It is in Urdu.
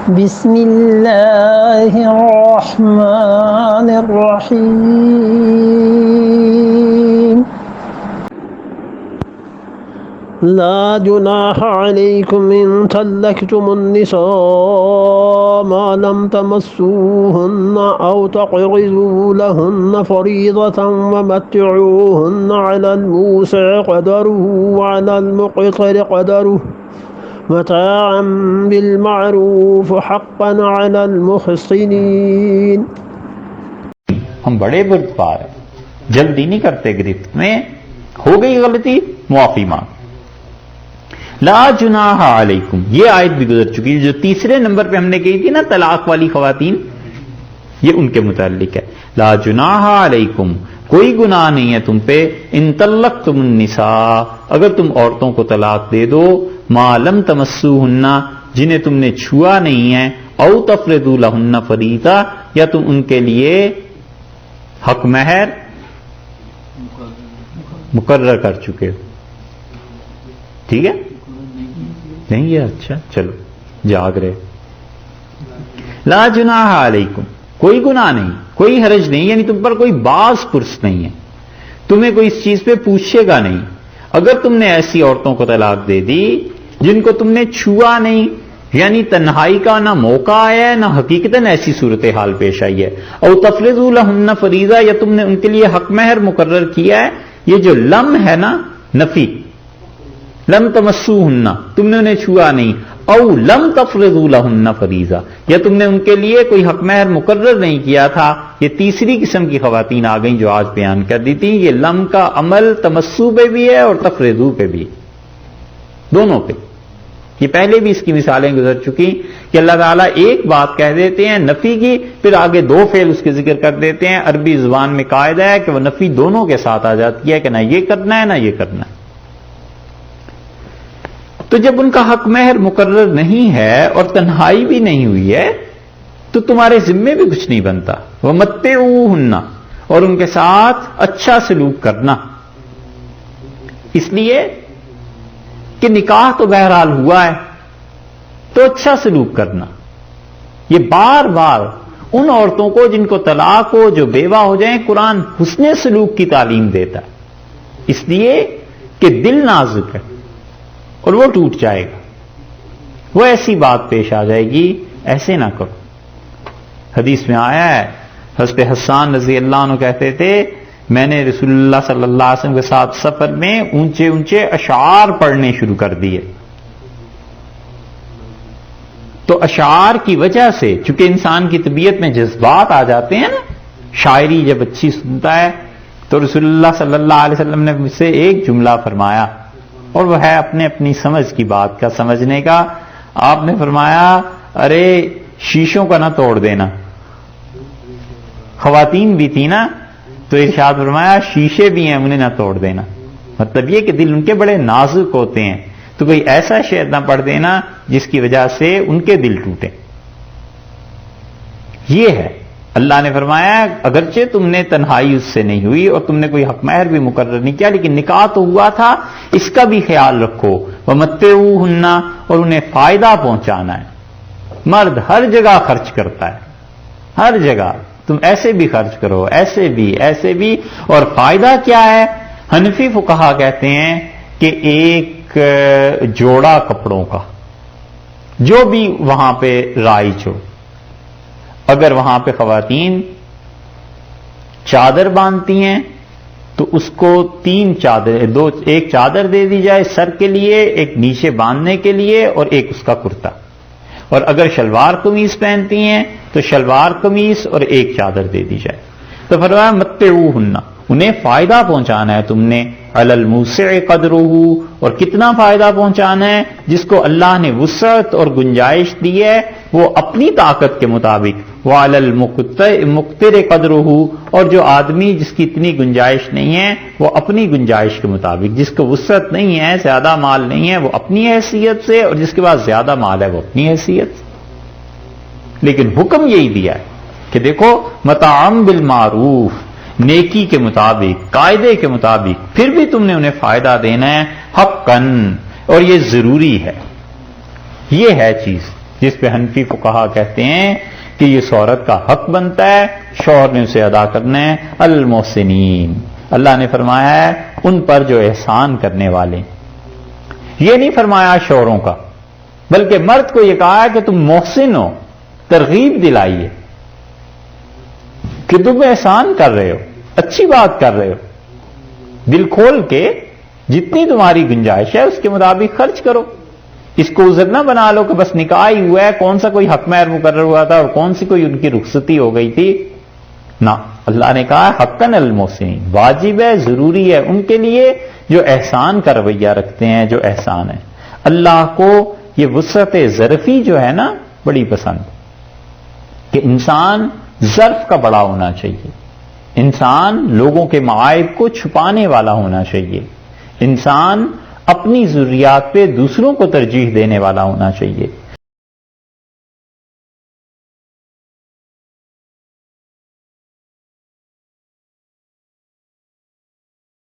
بسم اللہ الرحمن الرحیم لا جناح علیکم ان طلقتم النساء ما لم تمسوهن او تقرضوا لهن فريضة ومتعوهن على الموسع قدره وعلى المقتر قدره متاعا بالمعروف حقا على المحسنین۔ ہم بڑے بردبار ہیں، جلدی نہیں کرتے گرفت میں، ہو گئی غلطی معافی مانگ۔ لا جناح علیکم، یہ آیت بھی گزر چکی ہے، جو تیسرے نمبر پہ ہم نے کہی تھی نا طلاق والی خواتین، یہ ان کے متعلق ہے۔ لا جناح علیکم، کوئی گناہ نہیں ہے تم پہ، ان طلقتم النساء، اگر تم عورتوں کو طلاق دے دو، ما لم تمسوہن، جنہیں تم نے چھوا نہیں ہے، او تفرضوا لہن فریضہ، یا تم ان کے لیے حق مہر مقرر کر چکے ہو۔ ٹھیک ہے، نہیں ہے، اچھا چلو جاگ رہے۔ لا جناح علیکم، کوئی گناہ نہیں، کوئی حرج نہیں، یعنی تم پر کوئی باز پرس نہیں ہے، تمہیں کوئی اس چیز پہ پوچھے گا نہیں۔ اگر تم نے ایسی عورتوں کو طلاق دے دی جن کو تم نے چھوا نہیں، یعنی تنہائی کا نہ موقع آیا ہے نہ حقیقتاً ایسی صورتحال پیش آئی ہے، او تفرضوا لہن فریضہ، یا تم نے ان کے لیے حق مہر مقرر کیا ہے۔ یہ جو لم ہے نا، نفی، لم تمسوہن، تم نے انہیں چھوا نہیں، او لم تفرضوا لہن فریضہ، یا تم نے ان کے لیے کوئی حق مہر مقرر نہیں کیا تھا۔ یہ تیسری قسم کی خواتین آ گئیں جو آج بیان کر دی تھی۔ یہ لم کا عمل تمسو پہ بھی ہے اور تفرضو پہ بھی، دونوں پہ۔ یہ پہلے بھی اس کی مثالیں گزر چکی کہ اللہ تعالیٰ ایک بات کہہ دیتے ہیں نفی کی، پھر آگے دو فعل اس کے ذکر کر دیتے ہیں۔ عربی زبان میں قاعدہ ہے کہ وہ نفی دونوں کے ساتھ آ جاتی ہے کہ نہ یہ کرنا ہے نہ یہ کرنا ہے۔ تو جب ان کا حق مہر مقرر نہیں ہے اور تنہائی بھی نہیں ہوئی ہے تو تمہارے ذمے بھی کچھ نہیں بنتا۔ وَمَتِّعُوهُنَّ، اور ان کے ساتھ اچھا سلوک کرنا، اس لیے کہ نکاح تو بہرحال ہوا ہے تو اچھا سلوک کرنا۔ یہ بار بار ان عورتوں کو جن کو طلاق ہو، جو بیوہ ہو جائیں، قرآن حسن سلوک کی تعلیم دیتا ہے، اس لیے کہ دل نازک ہے اور وہ ٹوٹ جائے گا، وہ ایسی بات پیش آ جائے گی، ایسے نہ کرو۔ حدیث میں آیا ہے، حضرت حسان رضی اللہ عنہ کہتے تھے میں نے رسول اللہ صلی اللہ علیہ وسلم کے ساتھ سفر میں اونچے اونچے اشعار پڑھنے شروع کر دیے۔ تو اشعار کی وجہ سے چونکہ انسان کی طبیعت میں جذبات آ جاتے ہیں نا، شاعری جب اچھی سنتا ہے تو رسول اللہ صلی اللہ علیہ وسلم نے مجھ سے ایک جملہ فرمایا، اور وہ ہے اپنے اپنی سمجھ کی بات کا سمجھنے کا۔ آپ نے فرمایا ارے شیشوں کا نہ توڑ دینا، خواتین بھی تھی نا، تو ارشاد فرمایا شیشے بھی ہیں انہیں نہ توڑ دینا، مطلب یہ کہ دل ان کے بڑے نازک ہوتے ہیں، تو کوئی ایسا شعر نہ پڑھ دینا جس کی وجہ سے ان کے دل ٹوٹے۔ یہ ہے اللہ نے فرمایا اگرچہ تم نے تنہائی اس سے نہیں ہوئی اور تم نے کوئی حق مہر بھی مقرر نہیں کیا، لیکن نکاح تو ہوا تھا، اس کا بھی خیال رکھو۔ وَمَتِّعُوهُنَّ، اور انہیں فائدہ پہنچانا ہے۔ مرد ہر جگہ خرچ کرتا ہے، ہر جگہ، تم ایسے بھی خرچ کرو، ایسے بھی، اور فائدہ کیا ہے؟ حنفی فقہا کہتے ہیں کہ ایک جوڑا کپڑوں کا، جو بھی وہاں پہ رائج ہو، اگر وہاں پہ خواتین چادر باندھتی ہیں تو اس کو تین چادر، ایک چادر دے دی جائے سر کے لیے، ایک نیچے باندھنے کے لیے، اور ایک اس کا کرتا۔ اور اگر شلوار قمیض پہنتی ہیں تو شلوار قمیض اور ایک چادر دے دی جائے۔ تو فرمایا متعوہن، انہیں فائدہ پہنچانا ہے تم نے، علی الموسع قدرہ، اور کتنا فائدہ پہنچانا ہے؟ جس کو اللہ نے وسعت اور گنجائش دی ہے وہ اپنی طاقت کے مطابق، وعلی المقتر قدرہ، اور جو آدمی جس کی اتنی گنجائش نہیں ہے وہ اپنی گنجائش کے مطابق، جس کو وسعت نہیں ہے، زیادہ مال نہیں ہے، وہ اپنی حیثیت سے، اور جس کے پاس زیادہ مال ہے وہ اپنی حیثیت سے۔ لیکن حکم یہی دیا ہے کہ دیکھو متاعا بالمعروف، نیکی کے مطابق، قاعدے کے مطابق، پھر بھی تم نے انہیں فائدہ دینا ہے، حقاً، اور یہ ضروری ہے، یہ ہے چیز جس پہ حنفی فقہا کہتے ہیں کہ یہ اس عورت کا حق بنتا ہے، شوہر نے اسے ادا کرنا ہے۔ المحسنین، اللہ نے فرمایا ہے ان پر جو احسان کرنے والے، یہ نہیں فرمایا شوہروں کا، بلکہ مرد کو یہ کہا ہے کہ تم محسن ہو، ترغیب دلائیے کہ تم احسان کر رہے ہو، اچھی بات کر رہے ہو، دل کھول کے جتنی تمہاری گنجائش ہے اس کے مطابق خرچ کرو۔ اس کو عذر نہ بنا لو کہ بس نکاح ہی ہوا ہے، کون سا کوئی حق مہر مقرر ہوا تھا اور کون سی کوئی ان کی رخصتی ہو گئی تھی۔ نہ، اللہ نے کہا حقاً المحسنین، واجب ہے، ضروری ہے ان کے لیے جو احسان کا رویہ رکھتے ہیں، جو احسان ہے۔ اللہ کو یہ وسعت ظرفی جو ہے نا بڑی پسند، کہ انسان ظرف کا بڑا ہونا چاہیے، انسان لوگوں کے معائب کو چھپانے والا ہونا چاہیے، انسان اپنی ضروریات پہ دوسروں کو ترجیح دینے والا ہونا چاہیے۔